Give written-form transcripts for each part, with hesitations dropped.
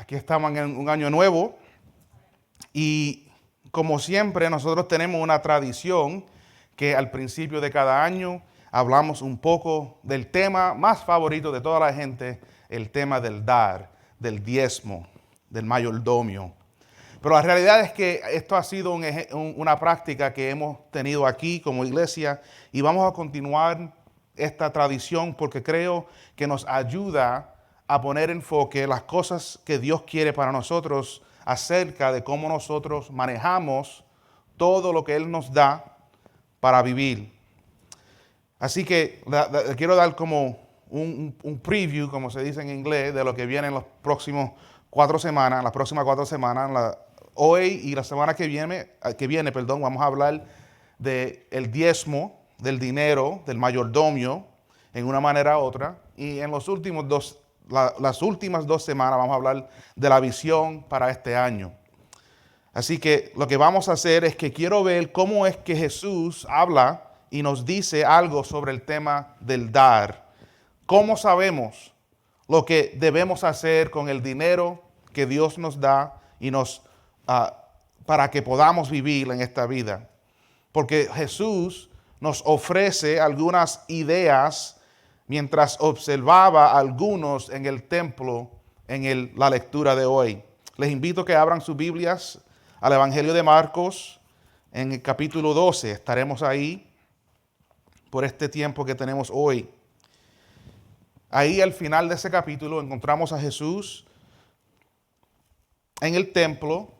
Aquí estamos en un año nuevo y como siempre nosotros tenemos una tradición que al principio de cada año hablamos un poco del tema más favorito de toda la gente, el tema del dar, del diezmo, del mayordomio. Pero la realidad es que esto ha sido una práctica que hemos tenido aquí como iglesia y vamos a continuar esta tradición porque creo que nos ayuda a poner enfoque en las cosas que Dios quiere para nosotros acerca de cómo nosotros manejamos todo lo que Él nos da para vivir. Así que le quiero dar como un preview, como se dice en inglés, de lo que viene en las próximas 4 semanas. Hoy y la semana que viene, vamos a hablar del diezmo, del dinero, del mayordomio, en una manera u otra. Y en las últimas 2 semanas vamos a hablar de la visión para este año. Así que lo que vamos a hacer es que quiero ver cómo es que Jesús habla y nos dice algo sobre el tema del dar. ¿Cómo sabemos lo que debemos hacer con el dinero que Dios nos da y para que podamos vivir en esta vida? Porque Jesús nos ofrece algunas ideas mientras observaba a algunos en el templo en la lectura de hoy. Les invito a que abran sus Biblias al Evangelio de Marcos en el capítulo 12. Estaremos ahí por este tiempo que tenemos hoy. Ahí al final de ese capítulo encontramos a Jesús en el templo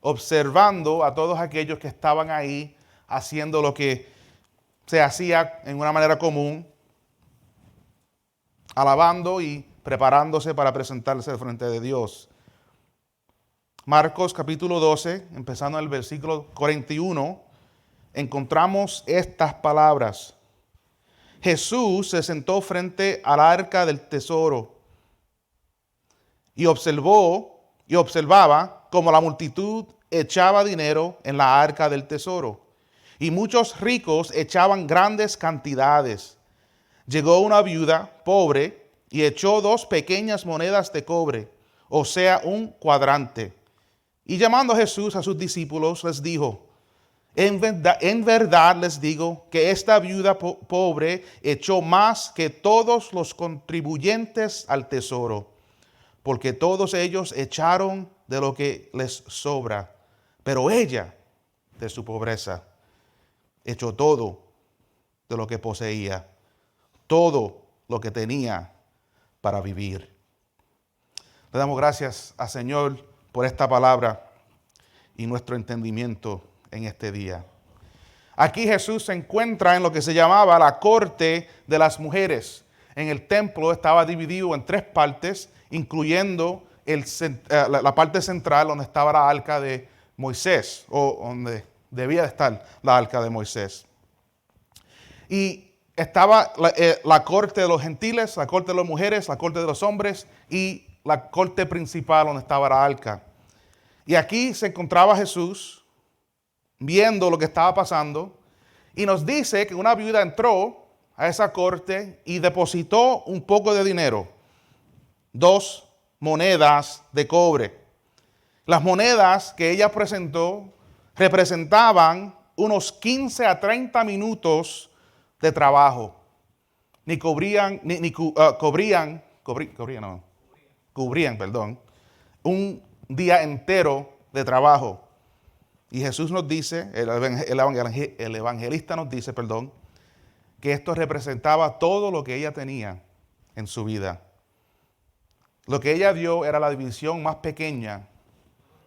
observando a todos aquellos que estaban ahí haciendo lo que se hacía en una manera común, alabando y preparándose para presentarse al frente de Dios. Marcos capítulo 12, empezando en el versículo 41, encontramos estas palabras. Jesús se sentó frente al arca del tesoro y observaba cómo la multitud echaba dinero en la arca del tesoro. Y muchos ricos echaban grandes cantidades. Llegó una viuda pobre y echó 2 pequeñas monedas de cobre, o sea, un cuadrante. Y llamando a Jesús a sus discípulos, les dijo, en verdad les digo que esta viuda pobre echó más que todos los contribuyentes al tesoro, porque todos ellos echaron de lo que les sobra, pero ella, de su pobreza, echó todo de lo que poseía, todo lo que tenía para vivir. Le damos gracias al Señor por esta palabra y nuestro entendimiento en este día. Aquí Jesús se encuentra en lo que se llamaba la corte de las mujeres. En el templo estaba dividido en 3 partes, incluyendo la parte central donde estaba la arca de Moisés, o donde debía estar la arca de Moisés. Y estaba la corte de los gentiles, la corte de las mujeres, la corte de los hombres y la corte principal donde estaba la arca. Y aquí se encontraba Jesús viendo lo que estaba pasando y nos dice que una viuda entró a esa corte y depositó un poco de dinero, 2 monedas de cobre. Las monedas que ella presentó representaban unos 15 a 30 minutos de trabajo. Cubrían un día entero de trabajo. Y Jesús nos dice, el evangelista nos dice, que esto representaba todo lo que ella tenía en su vida. Lo que ella dio era la división más pequeña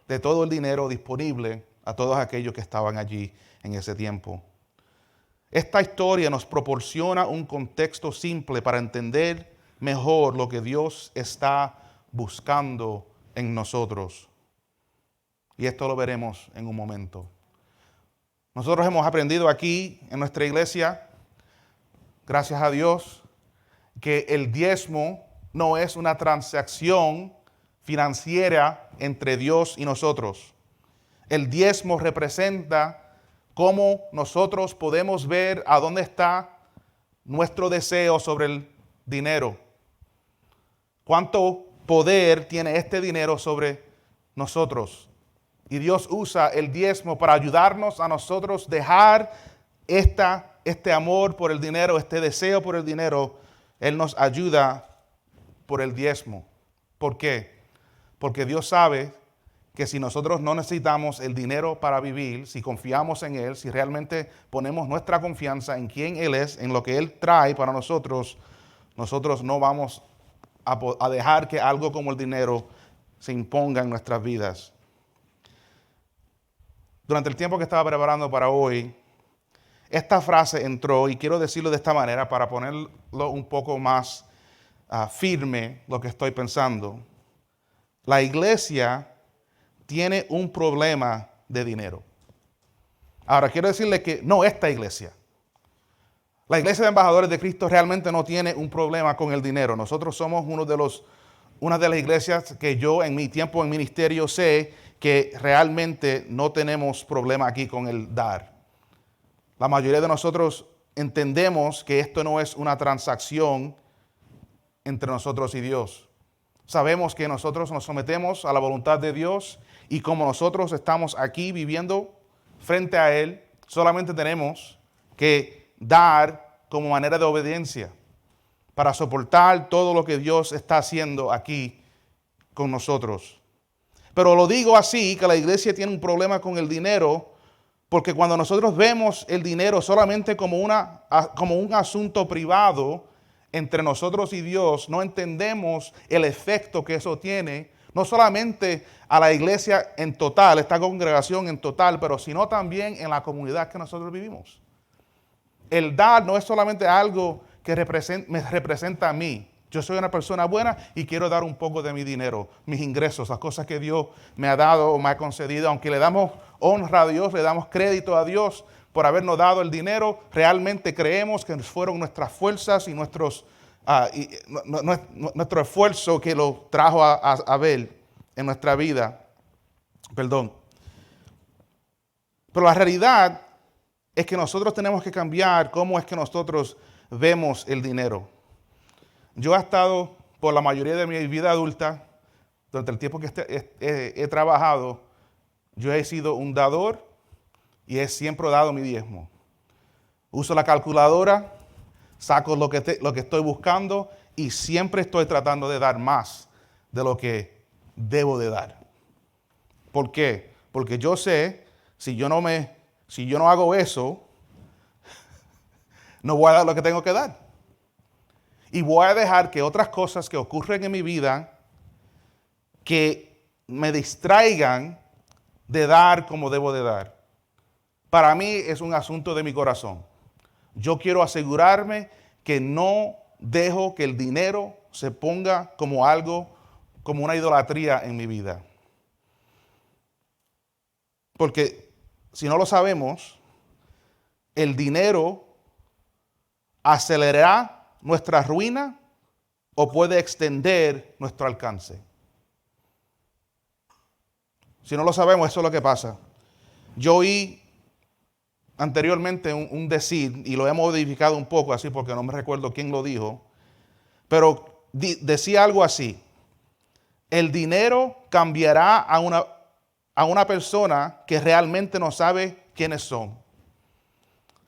de todo el dinero disponible a todos aquellos que estaban allí en ese tiempo. Esta historia nos proporciona un contexto simple para entender mejor lo que Dios está buscando en nosotros. Y esto lo veremos en un momento. Nosotros hemos aprendido aquí en nuestra iglesia, gracias a Dios, que el diezmo no es una transacción financiera entre Dios y nosotros. El diezmo representa cómo nosotros podemos ver a dónde está nuestro deseo sobre el dinero. ¿Cuánto poder tiene este dinero sobre nosotros. Y Dios usa el diezmo para ayudarnos a nosotros dejar este amor por el dinero, este deseo por el dinero. Él nos ayuda por el diezmo. ¿Por qué? Porque Dios sabe que si nosotros no necesitamos el dinero para vivir, si confiamos en Él, si realmente ponemos nuestra confianza en quién Él es, en lo que Él trae para nosotros, nosotros no vamos a dejar que algo como el dinero se imponga en nuestras vidas. Durante el tiempo que estaba preparando para hoy, esta frase entró, y quiero decirlo de esta manera para ponerlo un poco más firme lo que estoy pensando. La iglesia tiene un problema de dinero. Ahora, quiero decirle que no esta iglesia. La iglesia de embajadores de Cristo realmente no tiene un problema con el dinero. Nosotros somos una de las iglesias que yo en mi tiempo en ministerio sé que realmente no tenemos problema aquí con el dar. La mayoría de nosotros entendemos que esto no es una transacción entre nosotros y Dios. Sabemos que nosotros nos sometemos a la voluntad de Dios y como nosotros estamos aquí viviendo frente a Él, solamente tenemos que dar como manera de obediencia para soportar todo lo que Dios está haciendo aquí con nosotros. Pero lo digo así, que la iglesia tiene un problema con el dinero, porque cuando nosotros vemos el dinero solamente como un asunto privado entre nosotros y Dios, no entendemos el efecto que eso tiene, no solamente a la iglesia en total, esta congregación en total, pero sino también en la comunidad que nosotros vivimos. El dar no es solamente algo que me representa a mí. Yo soy una persona buena y quiero dar un poco de mi dinero, mis ingresos, las cosas que Dios me ha dado o me ha concedido. Aunque le damos honra a Dios, le damos crédito a Dios por habernos dado el dinero, realmente creemos que fueron nuestras fuerzas y nuestro esfuerzo que lo trajo a ver en nuestra vida. Perdón. Pero la realidad es que nosotros tenemos que cambiar cómo es que nosotros vemos el dinero. Yo he estado por la mayoría de mi vida adulta, durante el tiempo que he trabajado, yo he sido un dador y he siempre dado mi diezmo. Uso la calculadora, saco lo que estoy buscando y siempre estoy tratando de dar más de lo que debo de dar. ¿Por qué? Porque yo sé, si yo no hago eso, no voy a dar lo que tengo que dar. Y voy a dejar que otras cosas que ocurren en mi vida que me distraigan de dar como debo de dar. Para mí es un asunto de mi corazón. Yo quiero asegurarme que no dejo que el dinero se ponga como una idolatría en mi vida. Porque si no lo sabemos, el dinero acelerará nuestra ruina o puede extender nuestro alcance. Si no lo sabemos, eso es lo que pasa. Yo oí anteriormente un decir, y lo he modificado un poco así porque no me recuerdo quién lo dijo, pero decía algo así: el dinero cambiará a una persona que realmente no sabe quiénes son,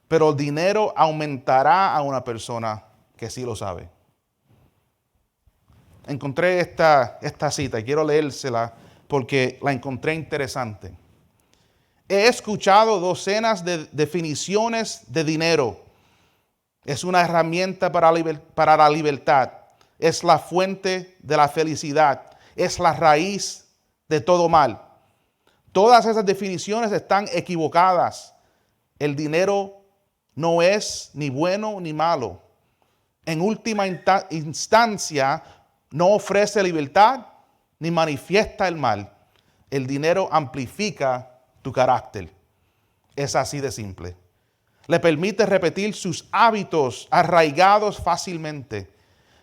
pero el dinero aumentará a una persona que sí lo sabe. Encontré esta cita y quiero leérsela porque la encontré interesante. He escuchado docenas de definiciones de dinero. Es una herramienta para la libertad. Es la fuente de la felicidad. Es la raíz de todo mal. Todas esas definiciones están equivocadas. El dinero no es ni bueno ni malo. En última instancia, no ofrece libertad ni manifiesta el mal. El dinero amplifica tu carácter. Es así de simple. Le permite repetir sus hábitos arraigados fácilmente.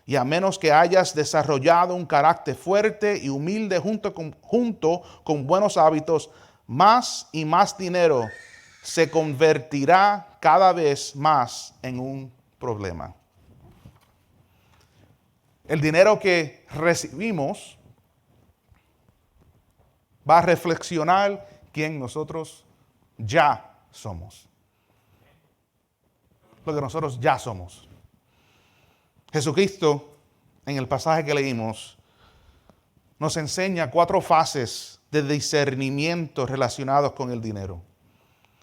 Y a menos que hayas desarrollado un carácter fuerte y humilde junto con buenos hábitos, más y más dinero se convertirá cada vez más en un problema. El dinero que recibimos va a reflexionar quién nosotros ya somos. Lo que nosotros ya somos. Jesucristo, en el pasaje que leímos, nos enseña 4 fases de discernimiento relacionados con el dinero.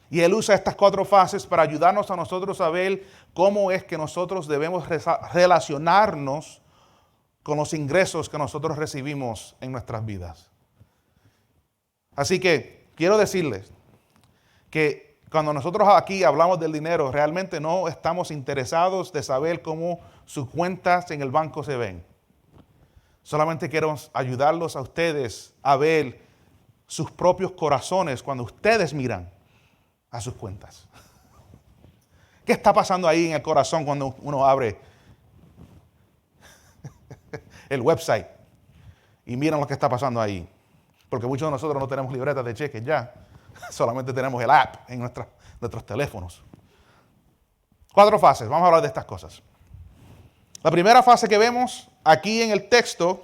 Y Él usa estas 4 fases para ayudarnos a nosotros a ver cómo es que nosotros debemos relacionarnos con los ingresos que nosotros recibimos en nuestras vidas. Así que quiero decirles que cuando nosotros aquí hablamos del dinero, realmente no estamos interesados de saber cómo sus cuentas en el banco se ven. Solamente queremos ayudarlos a ustedes a ver sus propios corazones cuando ustedes miran a sus cuentas. ¿Qué está pasando ahí en el corazón cuando uno abre el website y miran lo que está pasando ahí? Porque muchos de nosotros no tenemos libretas de cheques ya. Solamente tenemos el app en nuestros teléfonos. 4 fases. Vamos a hablar de estas cosas. La primera fase que vemos aquí en el texto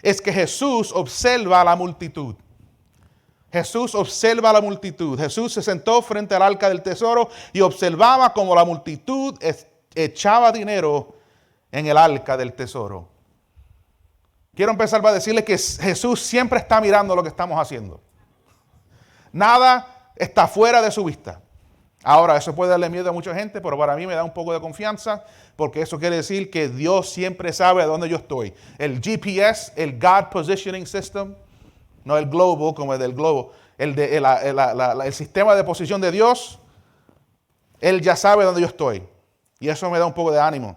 es que Jesús observa a la multitud. Jesús observa a la multitud. Jesús se sentó frente al arca del tesoro y observaba cómo la multitud echaba dinero en el arca del tesoro. Quiero empezar para decirles que Jesús siempre está mirando lo que estamos haciendo. Nada está fuera de su vista. Ahora, eso puede darle miedo a mucha gente, pero para mí me da un poco de confianza, porque eso quiere decir que Dios siempre sabe a dónde yo estoy. El GPS, el God Positioning System, no el globo como el del globo, el sistema de posición de Dios, Él ya sabe dónde yo estoy. Y eso me da un poco de ánimo.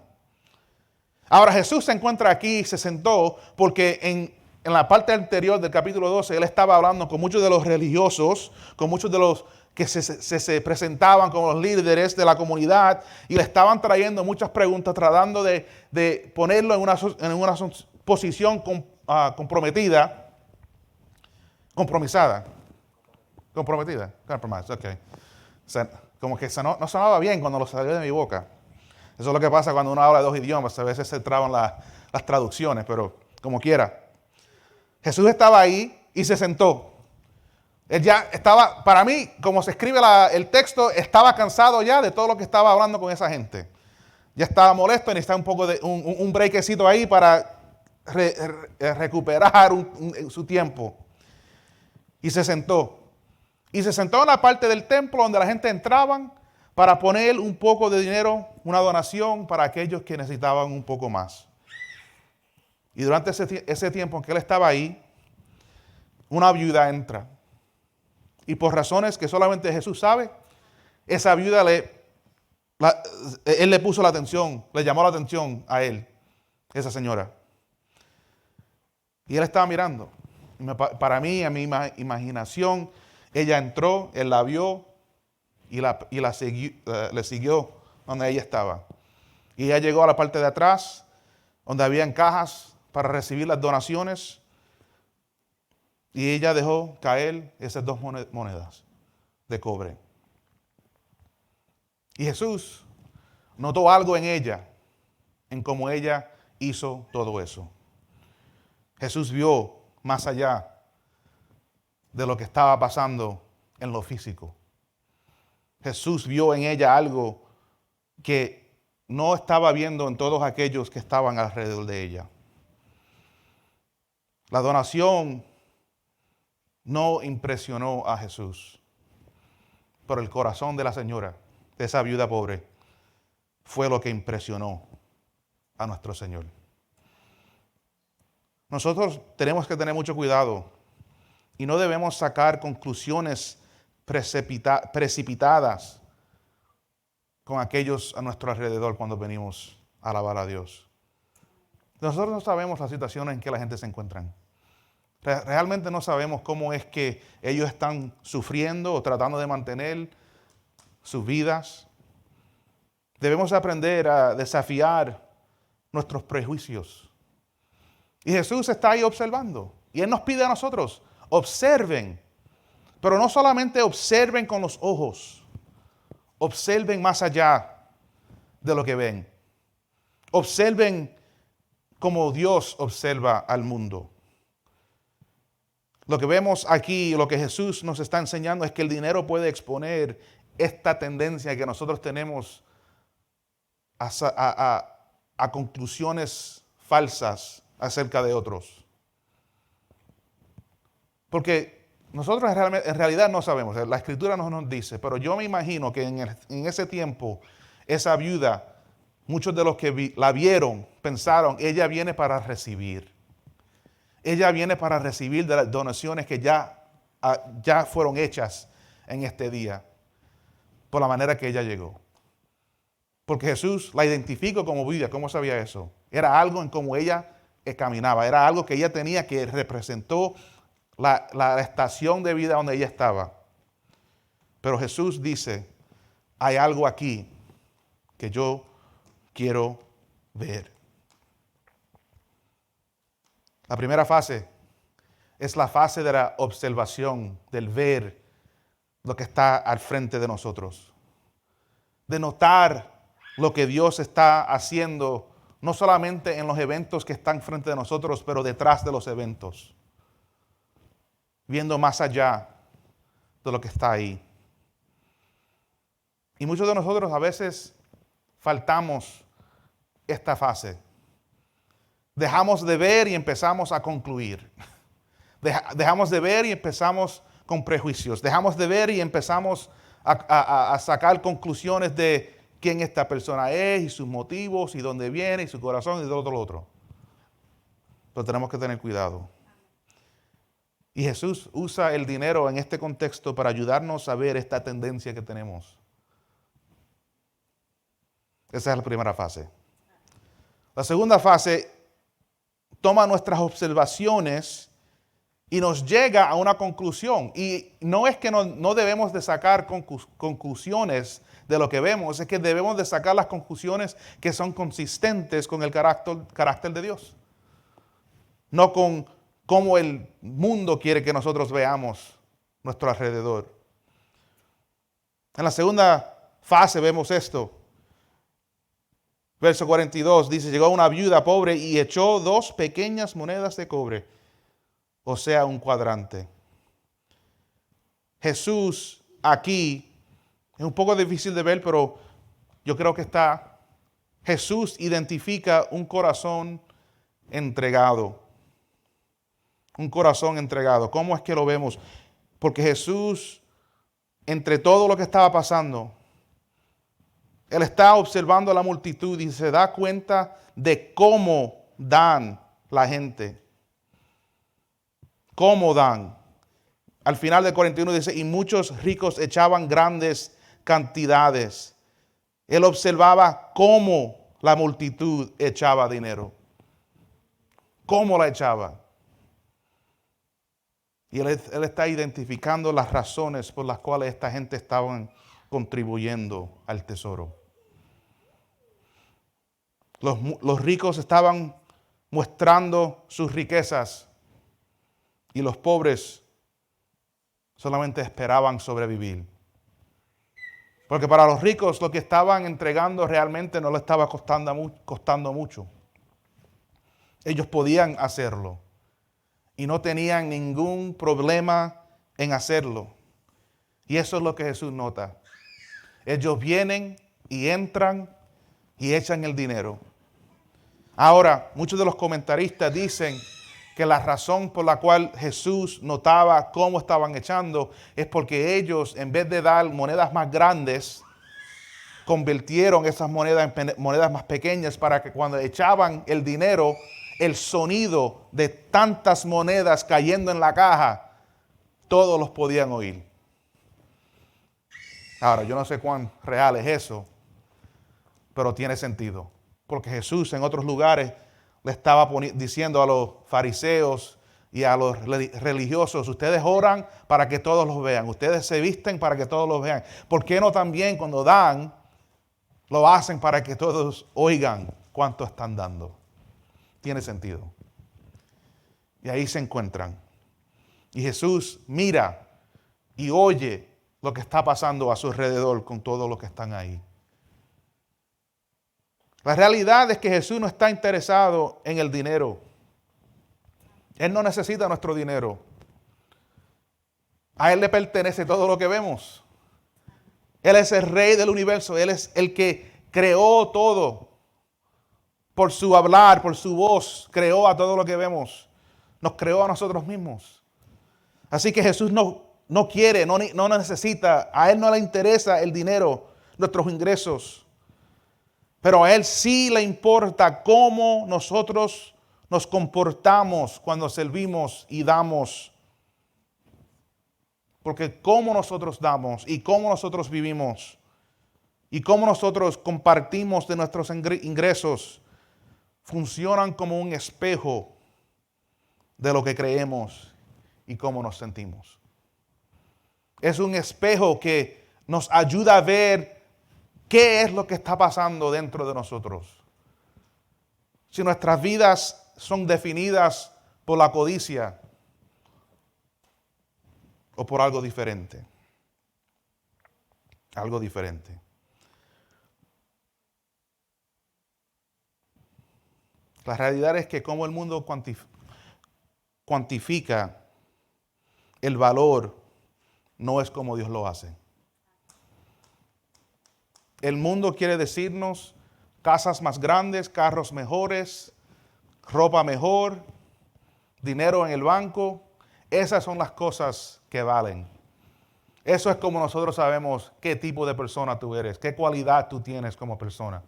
Ahora, Jesús se encuentra aquí y se sentó porque en la parte anterior del capítulo 12, Él estaba hablando con muchos de los religiosos, con muchos de los que se presentaban como los líderes de la comunidad y le estaban trayendo muchas preguntas, tratando de ponerlo en una posición comprometida. Compromisada. Comprometida. Compromise, ok. O sea, como que no sonaba bien cuando lo salió de mi boca. Eso es lo que pasa cuando uno habla 2 idiomas. A veces se traban las traducciones, pero como quiera. Jesús estaba ahí y se sentó. Él ya estaba, para mí, como se escribe el texto, estaba cansado ya de todo lo que estaba hablando con esa gente. Ya estaba molesto y necesitaba un poco de un breakcito ahí para recuperar su tiempo. Y se sentó. Y se sentó en la parte del templo donde la gente entraban para poner un poco de dinero, una donación para aquellos que necesitaban un poco más. Y durante ese tiempo en que él estaba ahí, una viuda entra. Y por razones que solamente Jesús sabe, esa viuda él le puso la atención, le llamó la atención a él, esa señora. Y él estaba mirando. Para mí, a mi imaginación, ella entró, él la vio y le siguió donde ella estaba. Y ella llegó a la parte de atrás, donde habían cajas para recibir las donaciones. Y ella dejó caer esas 2 monedas de cobre. Y Jesús notó algo en ella, en cómo ella hizo todo eso. Jesús vio más allá de lo que estaba pasando en lo físico. Jesús vio en ella algo que no estaba viendo en todos aquellos que estaban alrededor de ella. La donación no impresionó a Jesús, pero el corazón de la señora, de esa viuda pobre, fue lo que impresionó a nuestro Señor. Nosotros tenemos que tener mucho cuidado y no debemos sacar conclusiones precipitadas con aquellos a nuestro alrededor cuando venimos a alabar a Dios. Nosotros no sabemos la situación en que la gente se encuentra. Realmente no sabemos cómo es que ellos están sufriendo o tratando de mantener sus vidas. Debemos aprender a desafiar nuestros prejuicios. Y Jesús está ahí observando. Y Él nos pide a nosotros, observen. Pero no solamente observen con los ojos. Observen más allá de lo que ven. Observen como Dios observa al mundo. Lo que vemos aquí, lo que Jesús nos está enseñando es que el dinero puede exponer esta tendencia que nosotros tenemos a conclusiones falsas acerca de otros. Porque nosotros en realidad no sabemos, la Escritura no nos dice, pero yo me imagino que en ese tiempo, esa viuda, muchos de los que la vieron pensaron, ella viene para recibir. Ella viene para recibir de las donaciones que ya fueron hechas en este día, por la manera que ella llegó. Porque Jesús la identificó como viuda. ¿Cómo sabía eso? Era algo en cómo ella caminaba, era algo que ella tenía que representó la estación de vida donde ella estaba. Pero Jesús dice, hay algo aquí que yo quiero ver. La primera fase es la fase de la observación, del ver lo que está al frente de nosotros. De notar lo que Dios está haciendo, no solamente en los eventos que están frente de nosotros, pero detrás de los eventos. Viendo más allá de lo que está ahí. Y muchos de nosotros a veces faltamos esta fase. Dejamos de ver y empezamos a concluir. Dejamos de ver y empezamos con prejuicios. Dejamos de ver y empezamos a sacar conclusiones de quién esta persona es y sus motivos y dónde viene y su corazón y todo lo otro. Pero tenemos que tener cuidado. Y Jesús usa el dinero en este contexto para ayudarnos a ver esta tendencia que tenemos. Esa es la primera fase. La segunda fase toma nuestras observaciones y nos llega a una conclusión. Y no es que no debemos de sacar conclusiones de lo que vemos, es que debemos de sacar las conclusiones que son consistentes con el carácter de Dios. No con cómo el mundo quiere que nosotros veamos nuestro alrededor. En la segunda fase vemos esto. Verso 42 dice, llegó una viuda pobre y echó 2 pequeñas monedas de cobre, o sea, un cuadrante. Jesús aquí, es un poco difícil de ver, pero yo creo que Jesús identifica un corazón entregado. Un corazón entregado. ¿Cómo es que lo vemos? Porque Jesús, entre todo lo que estaba pasando, Él está observando a la multitud y se da cuenta de cómo dan la gente. Cómo dan. Al final del 41 dice, y muchos ricos echaban grandes cantidades. Él observaba cómo la multitud echaba dinero. Cómo la echaba. Y él está identificando las razones por las cuales esta gente estaba contribuyendo al tesoro. Los ricos estaban mostrando sus riquezas y los pobres solamente esperaban sobrevivir. Porque para los ricos lo que estaban entregando realmente no le estaba costando mucho. Ellos podían hacerlo y no tenían ningún problema en hacerlo. Y eso es lo que Jesús nota. Ellos vienen y entran y echan el dinero. Ahora, muchos de los comentaristas dicen que la razón por la cual Jesús notaba cómo estaban echando es porque ellos, en vez de dar monedas más grandes, convirtieron esas monedas en monedas más pequeñas para que cuando echaban el dinero, el sonido de tantas monedas cayendo en la caja, todos los podían oír. Ahora, yo no sé cuán real es eso, pero tiene sentido. Porque Jesús en otros lugares le estaba diciendo a los fariseos y a los religiosos, ustedes oran para que todos los vean, ustedes se visten para que todos los vean. ¿Por qué no también cuando dan, lo hacen para que todos oigan cuánto están dando? Tiene sentido. Y ahí se encuentran. Y Jesús mira y oye lo que está pasando a su alrededor con todos los que están ahí. La realidad es que Jesús no está interesado en el dinero. Él no necesita nuestro dinero. A Él le pertenece todo lo que vemos. Él es el rey del universo. Él es el que creó todo. Por su hablar, por su voz, creó a todo lo que vemos. Nos creó a nosotros mismos. Así que Jesús no quiere, no necesita. A Él no le interesa el dinero, nuestros ingresos. Pero a Él sí le importa cómo nosotros nos comportamos cuando servimos y damos. Porque cómo nosotros damos y cómo nosotros vivimos y cómo nosotros compartimos de nuestros ingresos funcionan como un espejo de lo que creemos y cómo nos sentimos. Es un espejo que nos ayuda a ver qué es lo que está pasando dentro de nosotros. Si nuestras vidas son definidas por la codicia o por algo diferente. Algo diferente. La realidad es que como el mundo cuantifica el valor, no es como Dios lo hace. El mundo quiere decirnos casas más grandes, carros mejores, ropa mejor, dinero en el banco. Esas son las cosas que valen. Eso es como nosotros sabemos qué tipo de persona tú eres, qué cualidad tú tienes como persona.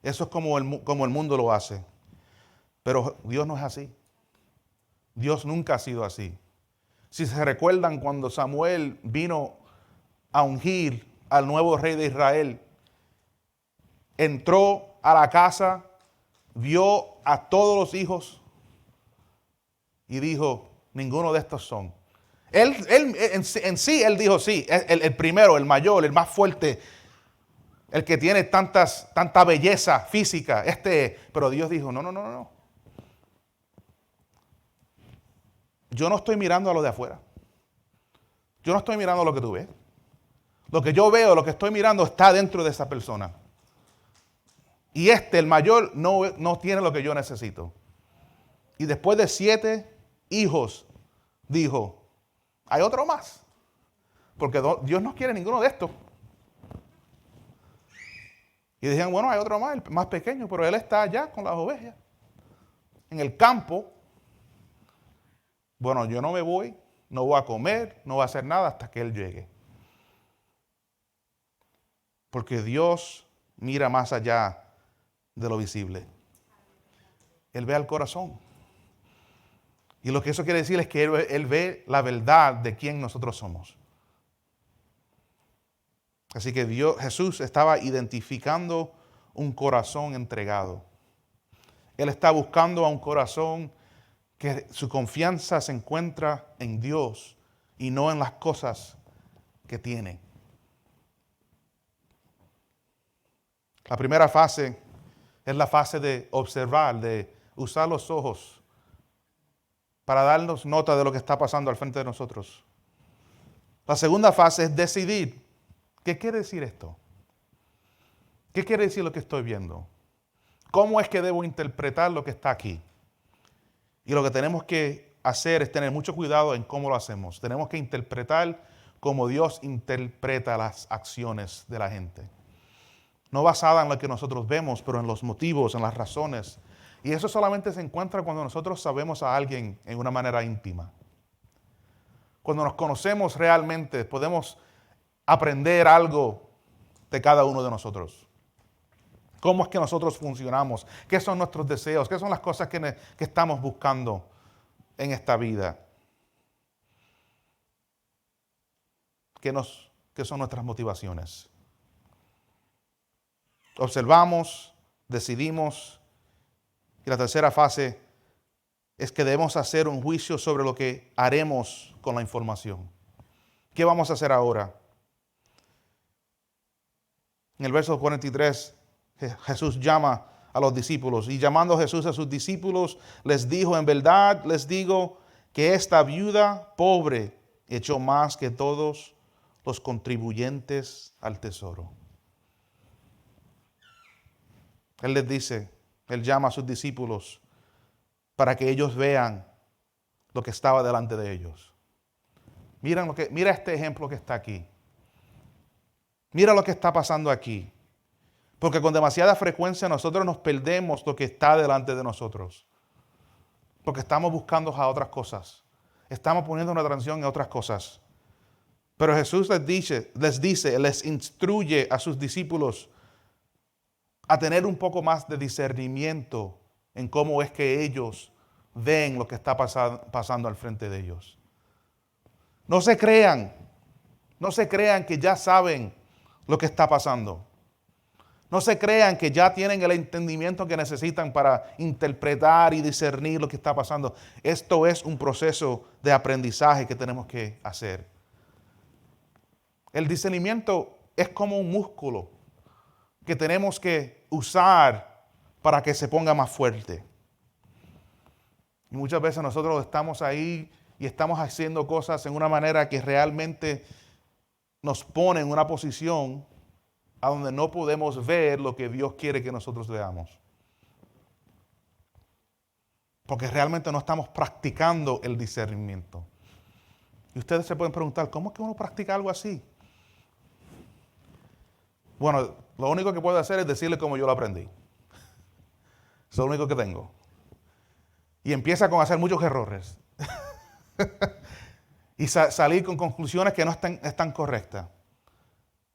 Eso es como el mundo lo hace. Pero Dios no es así. Dios nunca ha sido así. Si se recuerdan cuando Samuel vino a ungir al nuevo rey de Israel, entró a la casa, vio a todos los hijos y dijo, ninguno de estos son. Él dijo, sí, el primero, el mayor, el más fuerte, el que tiene tanta belleza física, pero Dios dijo, no. Yo no estoy mirando a lo de afuera. Yo no estoy mirando lo que tú ves. Lo que yo veo, lo que estoy mirando está dentro de esa persona. Y el mayor, no tiene lo que yo necesito. Y después de 7 hijos, dijo, hay otro más. Porque Dios no quiere ninguno de estos. Y dijeron, bueno, hay otro más, el más pequeño, pero él está allá con las ovejas. En el campo. Bueno, yo no me voy, no voy a comer, no voy a hacer nada hasta que Él llegue. Porque Dios mira más allá de lo visible. Él ve al corazón. Y lo que eso quiere decir es que Él ve la verdad de quién nosotros somos. Así que Jesús estaba identificando un corazón entregado. Él está buscando a un corazón que su confianza se encuentra en Dios y no en las cosas que tiene. La primera fase es la fase de observar, de usar los ojos para darnos nota de lo que está pasando al frente de nosotros. La segunda fase es decidir. ¿Qué quiere decir esto? ¿Qué quiere decir lo que estoy viendo? ¿Cómo es que debo interpretar lo que está aquí? Y lo que tenemos que hacer es tener mucho cuidado en cómo lo hacemos. Tenemos que interpretar como Dios interpreta las acciones de la gente. No basada en lo que nosotros vemos, pero en los motivos, en las razones. Y eso solamente se encuentra cuando nosotros sabemos a alguien en una manera íntima. Cuando nos conocemos realmente, podemos aprender algo de cada uno de nosotros. ¿Cómo es que nosotros funcionamos? ¿Qué son nuestros deseos? ¿Qué son las cosas que estamos buscando en esta vida? ¿Qué son nuestras motivaciones? Observamos, decidimos. Y la tercera fase es que debemos hacer un juicio sobre lo que haremos con la información. ¿Qué vamos a hacer ahora? En el verso 43, Jesús llama a los discípulos y llamando Jesús a sus discípulos, les dijo, en verdad les digo que esta viuda pobre echó más que todos los contribuyentes al tesoro. Él les dice, Él llama a sus discípulos para que ellos vean lo que estaba delante de ellos. Mira este ejemplo que está aquí. Mira lo que está pasando aquí. Porque con demasiada frecuencia nosotros nos perdemos lo que está delante de nosotros. Porque estamos buscando a otras cosas. Estamos poniendo una atención en otras cosas. Pero Jesús les instruye a sus discípulos a tener un poco más de discernimiento en cómo es que ellos ven lo que está pasando al frente de ellos. No se crean que ya saben lo que está pasando. No se crean que ya tienen el entendimiento que necesitan para interpretar y discernir lo que está pasando. Esto es un proceso de aprendizaje que tenemos que hacer. El discernimiento es como un músculo que tenemos que usar para que se ponga más fuerte. Y muchas veces nosotros estamos ahí y estamos haciendo cosas en una manera que realmente nos pone en una posición a donde no podemos ver lo que Dios quiere que nosotros veamos. Porque realmente no estamos practicando el discernimiento. Y ustedes se pueden preguntar, ¿cómo es que uno practica algo así? Bueno, lo único que puedo hacer es decirle cómo yo lo aprendí. Es lo único que tengo. Y empieza con hacer muchos errores. Y salir con conclusiones que no están correctas.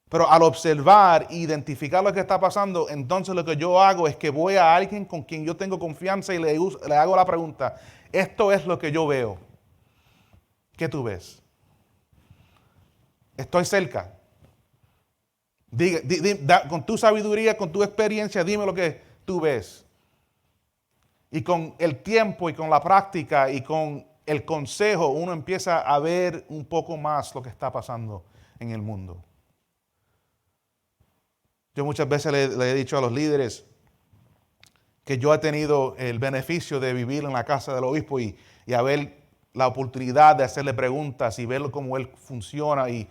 Pero al observar e identificar lo que está pasando, entonces lo que yo hago es que voy a alguien con quien yo tengo confianza y le hago la pregunta, esto es lo que yo veo. ¿Qué tú ves? Estoy cerca. Con tu sabiduría, con tu experiencia, dime lo que tú ves. Y con el tiempo y con la práctica y con el consejo, uno empieza a ver un poco más lo que está pasando en el mundo. Yo muchas veces le he dicho a los líderes que yo he tenido el beneficio de vivir en la casa del obispo y haber la oportunidad de hacerle preguntas y ver cómo él funciona y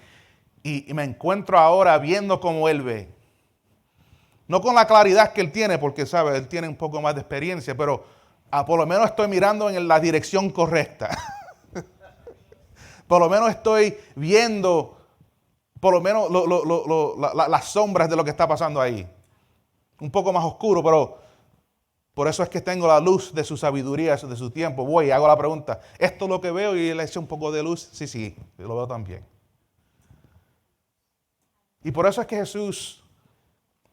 me encuentro ahora viendo cómo él ve. No con la claridad que él tiene, porque sabe, él tiene un poco más de experiencia, pero por lo menos estoy mirando en la dirección correcta. Por lo menos estoy viendo por lo menos las sombras de lo que está pasando ahí. Un poco más oscuro, pero por eso es que tengo la luz de su sabiduría, de su tiempo. Voy y hago la pregunta, ¿esto es lo que veo? Y él echa un poco de luz. Sí, yo lo veo también. Y por eso es que Jesús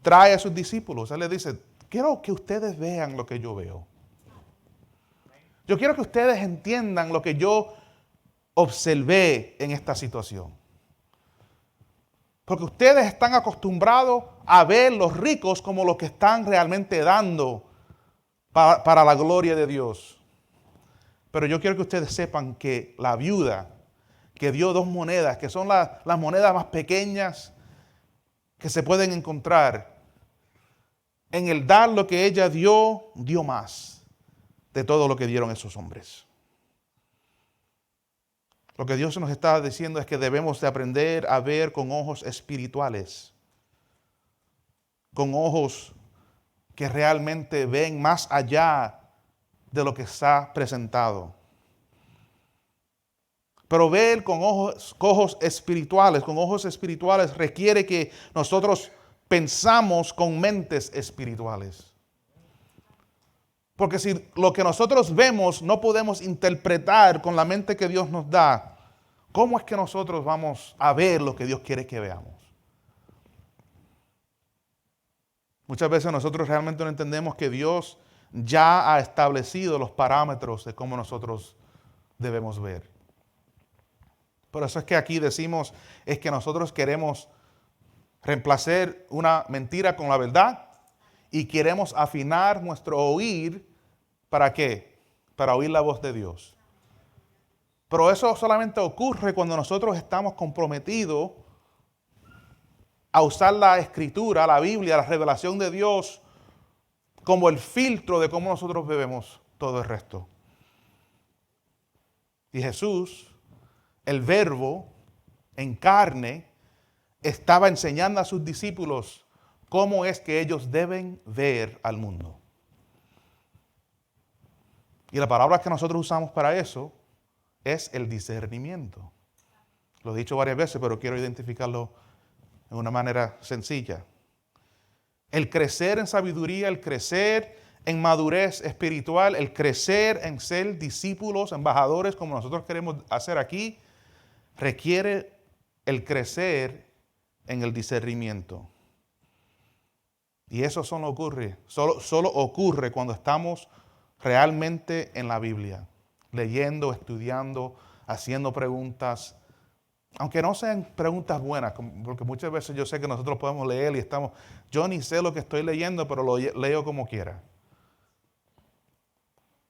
trae a sus discípulos. Él les dice, quiero que ustedes vean lo que yo veo. Yo quiero que ustedes entiendan lo que yo observé en esta situación. Porque ustedes están acostumbrados a ver los ricos como los que están realmente dando para la gloria de Dios. Pero yo quiero que ustedes sepan que la viuda que dio 2 monedas, que son las monedas más pequeñas que se pueden encontrar, en el dar lo que ella dio más de todo lo que dieron esos hombres. Lo que Dios nos está diciendo es que debemos de aprender a ver con ojos espirituales, con ojos que realmente ven más allá de lo que está presentado. Pero ver con ojos espirituales requiere que nosotros pensamos con mentes espirituales. Porque si lo que nosotros vemos no podemos interpretar con la mente que Dios nos da, ¿cómo es que nosotros vamos a ver lo que Dios quiere que veamos? Muchas veces nosotros realmente no entendemos que Dios ya ha establecido los parámetros de cómo nosotros debemos ver. Por eso es que aquí decimos es que nosotros queremos reemplazar una mentira con la verdad y queremos afinar nuestro oír. ¿Para qué? Para oír la voz de Dios. Pero eso solamente ocurre cuando nosotros estamos comprometidos a usar la Escritura, la Biblia, la revelación de Dios como el filtro de cómo nosotros vemos todo el resto. Y Jesús, el Verbo en carne, estaba enseñando a sus discípulos cómo es que ellos deben ver al mundo. Y la palabra que nosotros usamos para eso es el discernimiento. Lo he dicho varias veces, pero quiero identificarlo de una manera sencilla. El crecer en sabiduría, el crecer en madurez espiritual, el crecer en ser discípulos, embajadores, como nosotros queremos hacer aquí, requiere el crecer en el discernimiento. Y eso solo ocurre cuando estamos realmente en la Biblia, leyendo, estudiando, haciendo preguntas, aunque no sean preguntas buenas, porque muchas veces yo sé que nosotros podemos leer y yo ni sé lo que estoy leyendo, pero lo leo como quiera.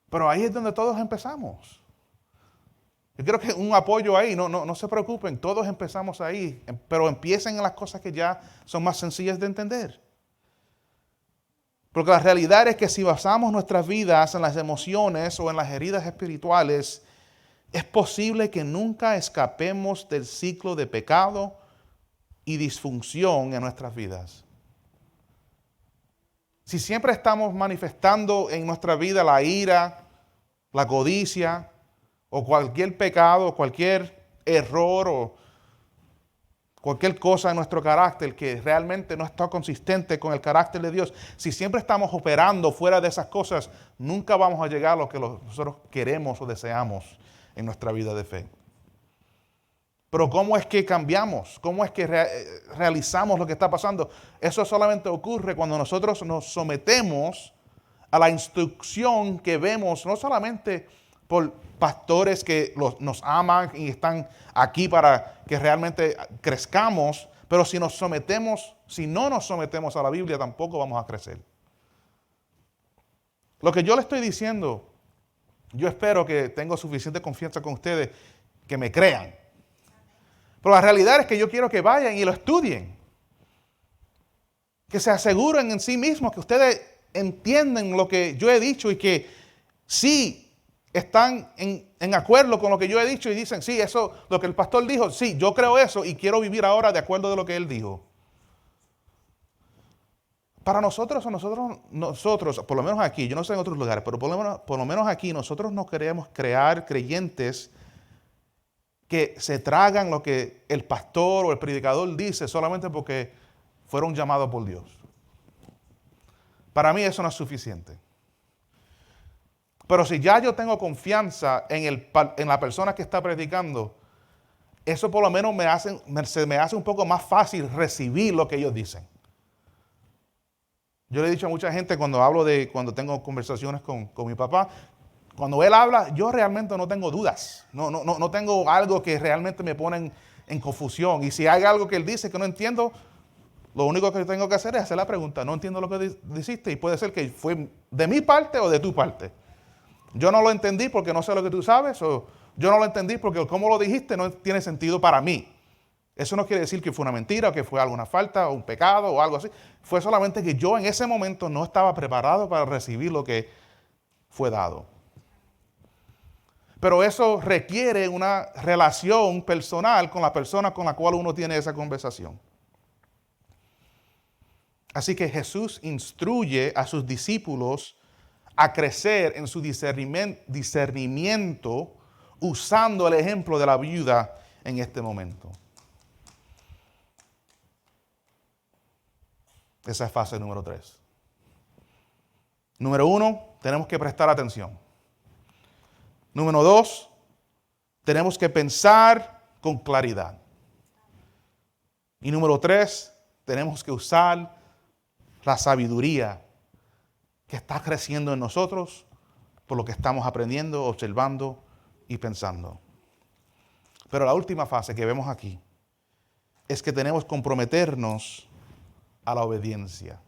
Pero ahí es donde todos empezamos. Yo creo que un apoyo ahí, no se preocupen, todos empezamos ahí, pero empiecen en las cosas que ya son más sencillas de entender. Porque la realidad es que si basamos nuestras vidas en las emociones o en las heridas espirituales, es posible que nunca escapemos del ciclo de pecado y disfunción en nuestras vidas. Si siempre estamos manifestando en nuestra vida la ira, la codicia, o cualquier pecado, cualquier error o cualquier cosa en nuestro carácter que realmente no está consistente con el carácter de Dios, si siempre estamos operando fuera de esas cosas, nunca vamos a llegar a lo que nosotros queremos o deseamos en nuestra vida de fe. Pero ¿cómo es que cambiamos? ¿Cómo es que realizamos lo que está pasando? Eso solamente ocurre cuando nosotros nos sometemos a la instrucción que vemos, no solamente por pastores que nos aman y están aquí para que realmente crezcamos, pero si no nos sometemos a la Biblia, tampoco vamos a crecer. Lo que yo le estoy diciendo, yo espero que tengo suficiente confianza con ustedes, que me crean. Pero la realidad es que yo quiero que vayan y lo estudien. Que se aseguren en sí mismos, que ustedes entienden lo que yo he dicho y que sí están en acuerdo con lo que yo he dicho y dicen, sí, eso, lo que el pastor dijo, sí, yo creo eso y quiero vivir ahora de acuerdo de lo que él dijo. Para nosotros, por lo menos aquí, yo no sé en otros lugares, pero por lo menos aquí, nosotros no queremos crear creyentes que se tragan lo que el pastor o el predicador dice solamente porque fueron llamados por Dios. Para mí eso no es suficiente. Pero si ya yo tengo confianza en la persona que está predicando, eso por lo menos se me hace un poco más fácil recibir lo que ellos dicen. Yo le he dicho a mucha gente cuando tengo conversaciones con mi papá, cuando él habla, yo realmente no tengo dudas. No tengo algo que realmente me pone en confusión. Y si hay algo que él dice que no entiendo, lo único que tengo que hacer es hacer la pregunta. No entiendo lo que dijiste y puede ser que fue de mi parte o de tu parte. Yo no lo entendí porque no sé lo que tú sabes, o yo no lo entendí porque como lo dijiste no tiene sentido para mí. Eso no quiere decir que fue una mentira o que fue alguna falta o un pecado o algo así. Fue solamente que yo en ese momento no estaba preparado para recibir lo que fue dado. Pero eso requiere una relación personal con la persona con la cual uno tiene esa conversación. Así que Jesús instruye a sus discípulos a crecer en su discernimiento usando el ejemplo de la viuda en este momento. Esa es fase número 3. Número 1, tenemos que prestar atención. Número 2, tenemos que pensar con claridad. Y número 3, tenemos que usar la sabiduría que está creciendo en nosotros por lo que estamos aprendiendo, observando y pensando. Pero la última fase que vemos aquí es que tenemos que comprometernos a la obediencia.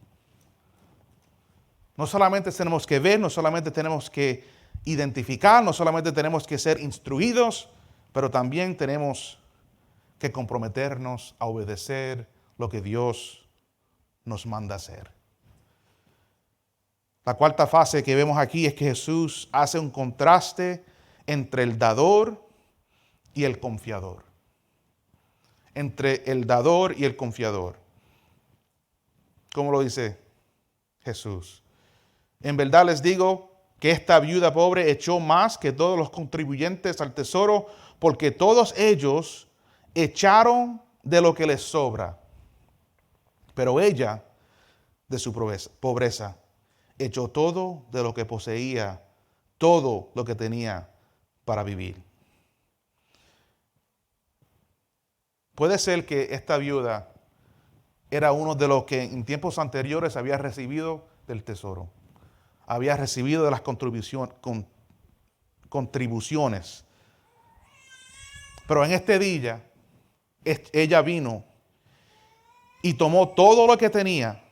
No solamente tenemos que ver, no solamente tenemos que identificar, no solamente tenemos que ser instruidos, pero también tenemos que comprometernos a obedecer lo que Dios nos manda hacer. La cuarta fase que vemos aquí es que Jesús hace un contraste entre el dador y el confiador. Entre el dador y el confiador. como lo dice Jesús. En verdad les digo que esta viuda pobre echó más que todos los contribuyentes al tesoro, porque todos ellos echaron de lo que les sobra. Pero ella, de su pobreza, echó todo de lo que poseía, todo lo que tenía para vivir. Puede ser que esta viuda era uno de los que en tiempos anteriores había recibido del tesoro. Había recibido de las contribuciones. Pero en este día, ella vino y tomó todo lo que tenía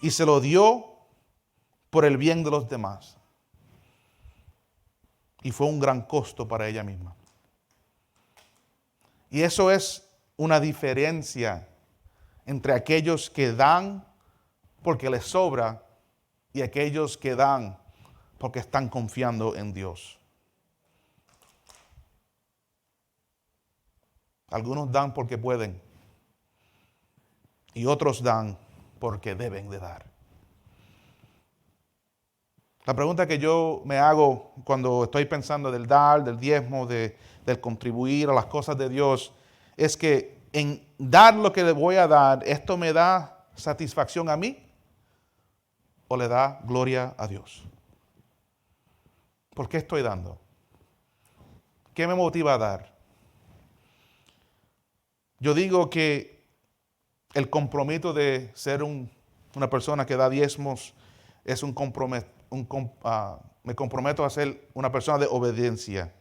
y se lo dio por el bien de los demás. Y fue un gran costo para ella misma. Y eso es una diferencia entre aquellos que dan porque les sobra y aquellos que dan porque están confiando en Dios. Algunos dan porque pueden y otros dan porque deben de dar. La pregunta que yo me hago cuando estoy pensando del dar, del diezmo, del contribuir a las cosas de Dios, es que en dar lo que le voy a dar, ¿esto me da satisfacción a mí o le da gloria a Dios? ¿Por qué estoy dando? ¿Qué me motiva a dar? Yo digo que el compromiso de ser una persona que da diezmos es me comprometo a ser una persona de obediencia.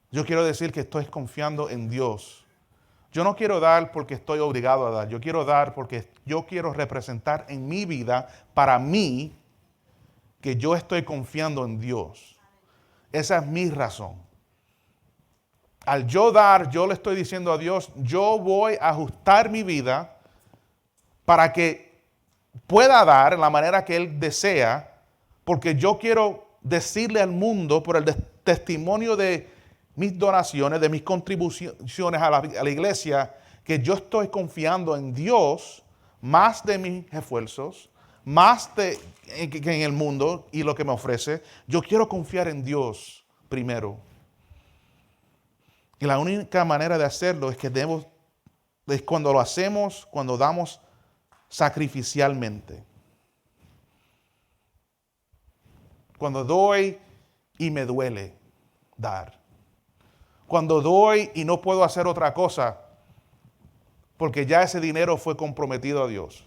Yo quiero decir que estoy confiando en Dios. Yo no quiero dar porque estoy obligado a dar. Yo quiero dar porque yo quiero representar en mi vida, para mí, que yo estoy confiando en Dios. Esa es mi razón. Al yo dar, yo le estoy diciendo a Dios, yo voy a ajustar mi vida para que pueda dar en la manera que Él desea, porque yo quiero decirle al mundo por el testimonio de mis donaciones, de mis contribuciones a la iglesia, que yo estoy confiando en Dios más de mis esfuerzos, más que en el mundo y lo que me ofrece. Yo quiero confiar en Dios primero. Y la única manera de hacerlo es es cuando lo hacemos, cuando damos sacrificialmente. Cuando doy y me duele dar. Cuando doy y no puedo hacer otra cosa porque ya ese dinero fue comprometido a Dios.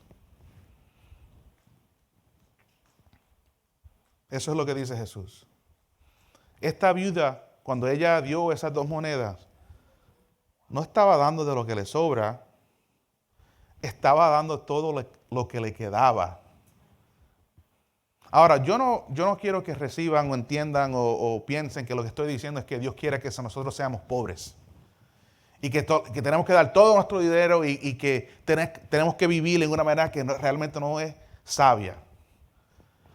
Eso es lo que dice Jesús. Esta viuda, cuando ella dio esas 2 monedas, no estaba dando de lo que le sobra, estaba dando todo lo que le quedaba. Ahora, yo no quiero que reciban o entiendan o piensen que lo que estoy diciendo es que Dios quiere que nosotros seamos pobres. Y que tenemos que dar todo nuestro dinero y que tenemos que vivir en una manera que realmente no es sabia.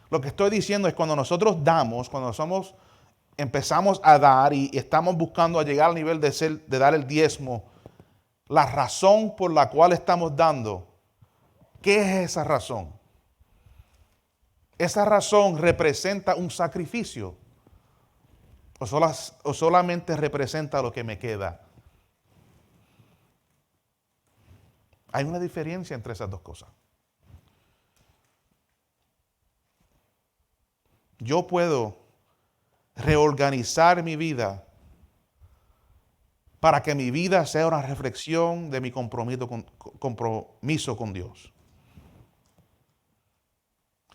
Lo que estoy diciendo es cuando nosotros damos, cuando empezamos a dar y estamos buscando a llegar al nivel de dar el diezmo, la razón por la cual estamos dando, ¿qué es esa razón? ¿Esa razón representa un sacrificio? ¿O solamente representa lo que me queda? Hay una diferencia entre esas dos cosas. Yo puedo reorganizar mi vida para que mi vida sea una reflexión de mi compromiso con Dios.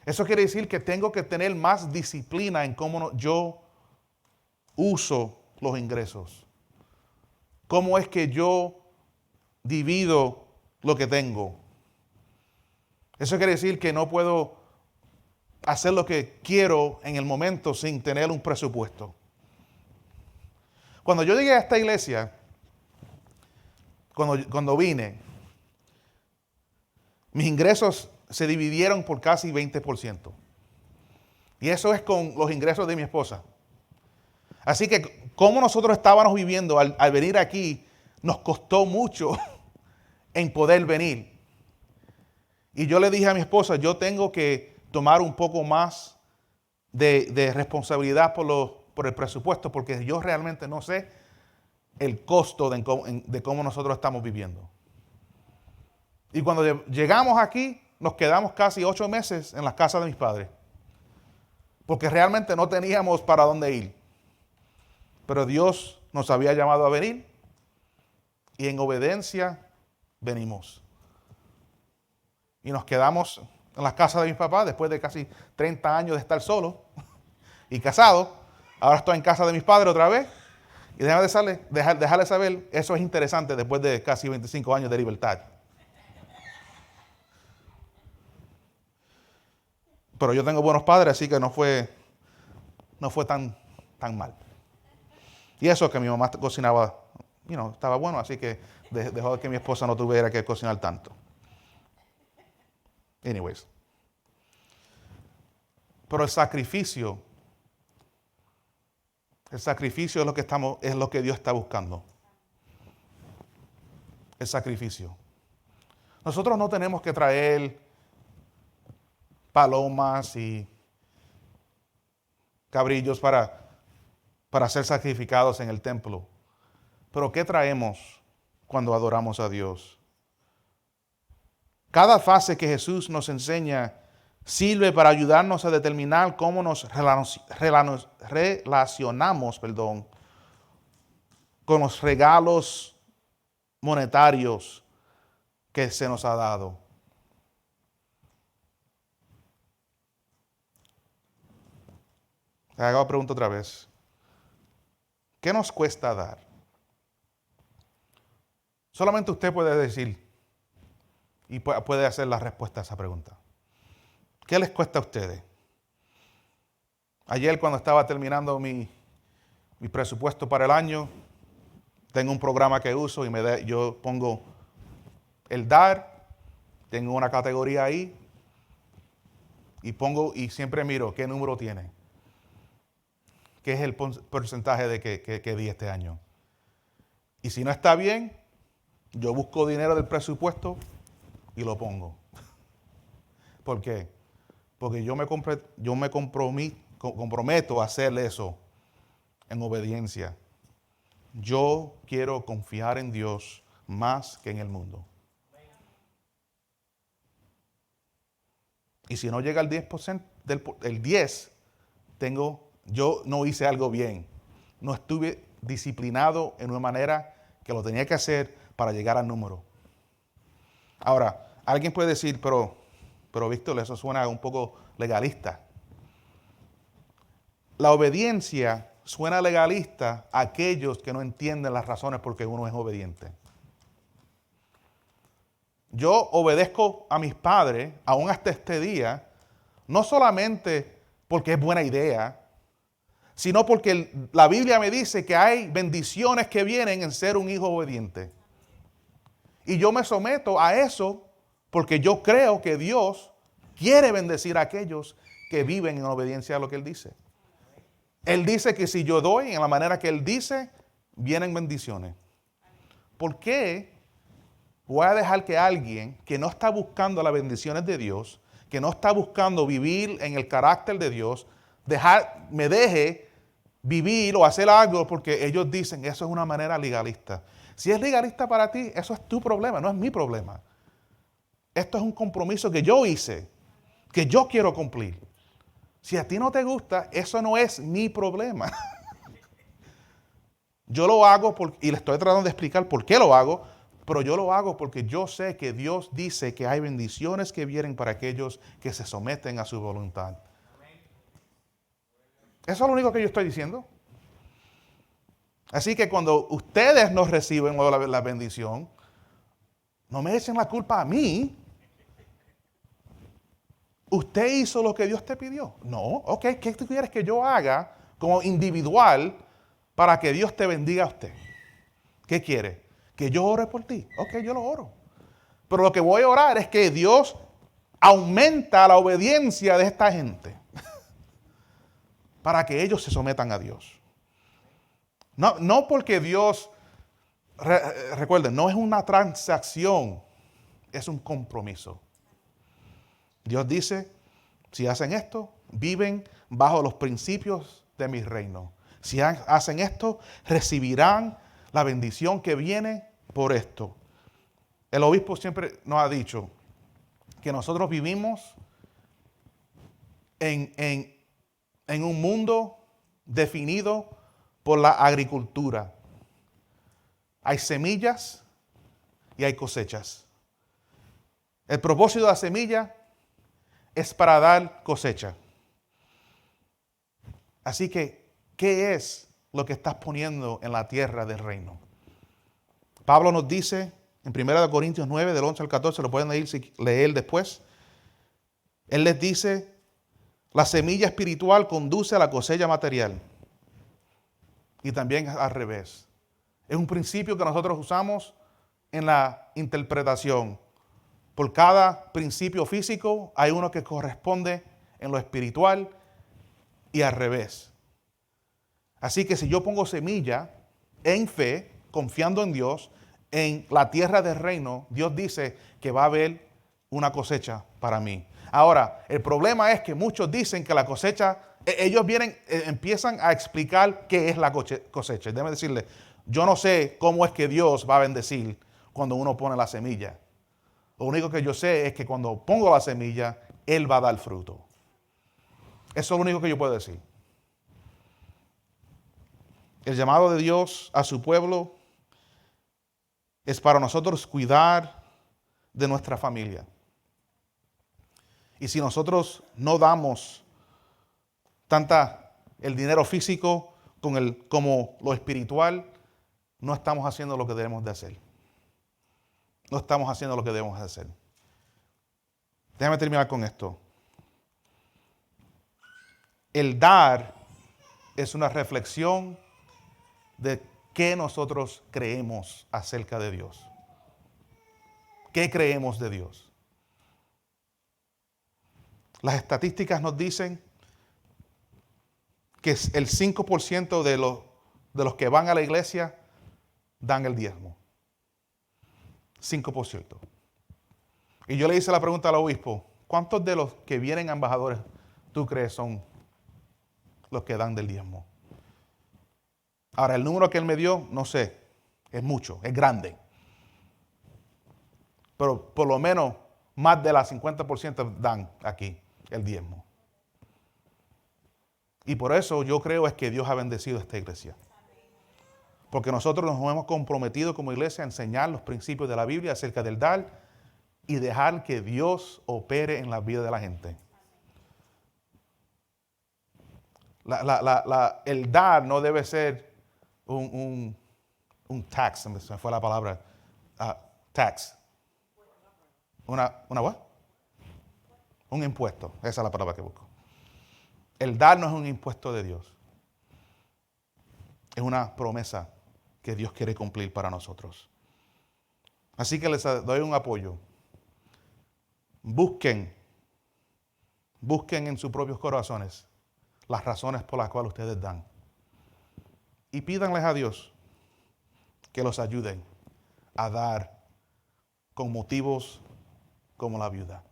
Eso quiere decir que tengo que tener más disciplina en cómo yo uso los ingresos. Cómo es que yo divido lo que tengo. Eso quiere decir que no puedo hacer lo que quiero en el momento sin tener un presupuesto. Cuando yo llegué a esta iglesia, cuando vine, mis ingresos se dividieron por casi 20%. Y eso es con los ingresos de mi esposa. Así que como nosotros estábamos viviendo al venir aquí, nos costó mucho en poder venir. Y yo le dije a mi esposa, yo tengo que tomar un poco más de responsabilidad por el presupuesto, porque yo realmente no sé el costo de cómo nosotros estamos viviendo. Y cuando llegamos aquí, nos quedamos casi 8 meses en la casa de mis padres, porque realmente no teníamos para dónde ir. Pero Dios nos había llamado a venir y en obediencia venimos. Y nos quedamos en la casa de mis papás después de casi 30 años de estar solo y casado. Ahora estoy en casa de mis padres otra vez. Y dejarles saber, eso es interesante después de casi 25 años de libertad. Pero yo tengo buenos padres, así que no fue tan mal. Y eso que mi mamá cocinaba, estaba bueno, así que dejó que mi esposa no tuviera que cocinar tanto. Anyways. Pero el sacrificio es lo que Dios está buscando. El sacrificio. Nosotros no tenemos que traer palomas y cabrillos para ser sacrificados en el templo. Pero ¿qué traemos cuando adoramos a Dios? Cada fase que Jesús nos enseña sirve para ayudarnos a determinar cómo nos relacionamos con los regalos monetarios que se nos ha dado. Hago la pregunta otra vez. ¿Qué nos cuesta dar? Solamente usted puede decir y puede hacer la respuesta a esa pregunta. ¿Qué les cuesta a ustedes? Ayer cuando estaba terminando mi presupuesto para el año, tengo un programa que uso y yo pongo el dar, tengo una categoría ahí y siempre miro qué número tiene. ¿Qué es el porcentaje de que di este año? Y si no está bien, yo busco dinero del presupuesto y lo pongo. ¿Por qué? Porque yo me comprometo a hacer eso en obediencia. Yo quiero confiar en Dios más que en el mundo. Y si no llega al 10%, el 10, yo no hice algo bien. No estuve disciplinado en una manera que lo tenía que hacer para llegar al número. Ahora, alguien puede decir, pero Víctor, eso suena un poco legalista. La obediencia suena legalista a aquellos que no entienden las razones por qué uno es obediente. Yo obedezco a mis padres, aún hasta este día, no solamente porque es buena idea, sino porque la Biblia me dice que hay bendiciones que vienen en ser un hijo obediente. Y yo me someto a eso porque yo creo que Dios quiere bendecir a aquellos que viven en obediencia a lo que Él dice. Él dice que si yo doy en la manera que Él dice, vienen bendiciones. ¿Por qué voy a dejar que alguien que no está buscando las bendiciones de Dios, que no está buscando vivir en el carácter de Dios, me deje vivir o hacer algo porque ellos dicen que eso es una manera legalista? Si es legalista para ti, eso es tu problema, no es mi problema. Esto es un compromiso que yo hice, que yo quiero cumplir. Si a ti no te gusta, eso no es mi problema. Yo lo hago y le estoy tratando de explicar por qué lo hago, pero yo lo hago porque yo sé que Dios dice que hay bendiciones que vienen para aquellos que se someten a su voluntad. Eso es lo único que yo estoy diciendo. Así que cuando ustedes no reciben la bendición, no me echen la culpa a mí. ¿Usted hizo lo que Dios te pidió? No. Ok, ¿qué tú quieres que yo haga como individual para que Dios te bendiga a usted? ¿Qué quiere? ¿Que yo ore por ti? Ok, yo lo oro. Pero lo que voy a orar es que Dios aumenta la obediencia de esta gente para que ellos se sometan a Dios. No porque Dios, recuerden, no es una transacción, es un compromiso. Dios dice, si hacen esto, viven bajo los principios de mi reino. Si hacen esto, recibirán la bendición que viene por esto. El obispo siempre nos ha dicho que nosotros vivimos en un mundo definido por la agricultura. Hay semillas y hay cosechas. El propósito de la semilla es para dar cosecha. Así que, ¿qué es lo que estás poniendo en la tierra del reino? Pablo nos dice en 1 Corintios 9, del 11 al 14, lo pueden leer después. Él les dice, la semilla espiritual conduce a la cosecha material. Y también al revés. Es un principio que nosotros usamos en la interpretación. Por cada principio físico hay uno que corresponde en lo espiritual y al revés. Así que si yo pongo semilla en fe, confiando en Dios, en la tierra del reino, Dios dice que va a haber una cosecha para mí. Ahora, el problema es que muchos dicen que la cosecha, ellos empiezan a explicar qué es la cosecha. Déjame decirle, yo no sé cómo es que Dios va a bendecir cuando uno pone la semilla. Lo único que yo sé es que cuando pongo la semilla, Él va a dar fruto. Eso es lo único que yo puedo decir. El llamado de Dios a su pueblo es para nosotros cuidar de nuestra familia. Y si nosotros no damos el dinero físico como lo espiritual, no estamos haciendo lo que debemos de hacer. No estamos haciendo lo que debemos de hacer. Déjame terminar con esto. El dar es una reflexión de qué nosotros creemos acerca de Dios. ¿Qué creemos de Dios? Las estadísticas nos dicen que el 5% de los que van a la iglesia dan el diezmo. 5%. Y yo le hice la pregunta al obispo, ¿cuántos de los que vienen a embajadores tú crees son los que dan del diezmo? Ahora, el número que él me dio, no sé, es mucho, es grande. Pero por lo menos más de las 50% dan aquí el diezmo. Y por eso yo creo es que Dios ha bendecido esta iglesia. Porque nosotros nos hemos comprometido como iglesia a enseñar los principios de la Biblia acerca del dar y dejar que Dios opere en la vida de la gente. El dar no debe ser un tax, se me fue la palabra, tax. ¿Una what? Un impuesto, esa es la palabra que busco. El dar no es un impuesto de Dios. Es una promesa que Dios quiere cumplir para nosotros. Así que les doy un apoyo. Busquen en sus propios corazones las razones por las cuales ustedes dan. Y pídanles a Dios que los ayuden a dar con motivos como la viuda,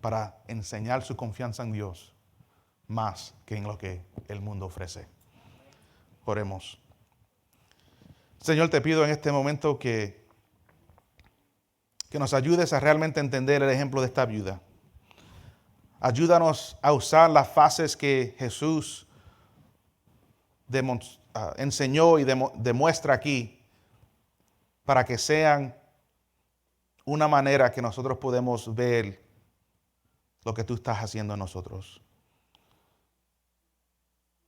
para enseñar su confianza en Dios más que en lo que el mundo ofrece. Oremos. Señor, te pido en este momento que nos ayudes a realmente entender el ejemplo de esta viuda. Ayúdanos a usar las fases que Jesús enseñó y demuestra aquí para que sean una manera que nosotros podemos ver lo que tú estás haciendo en nosotros.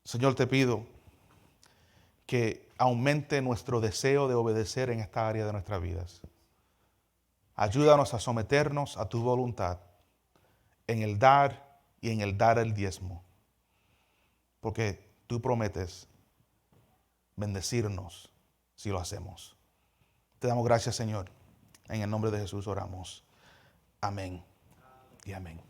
Señor, te pido que aumente nuestro deseo de obedecer en esta área de nuestras vidas. Ayúdanos a someternos a tu voluntad en el dar y en el dar el diezmo. Porque tú prometes bendecirnos si lo hacemos. Te damos gracias, Señor. En el nombre de Jesús oramos. Amén y amén.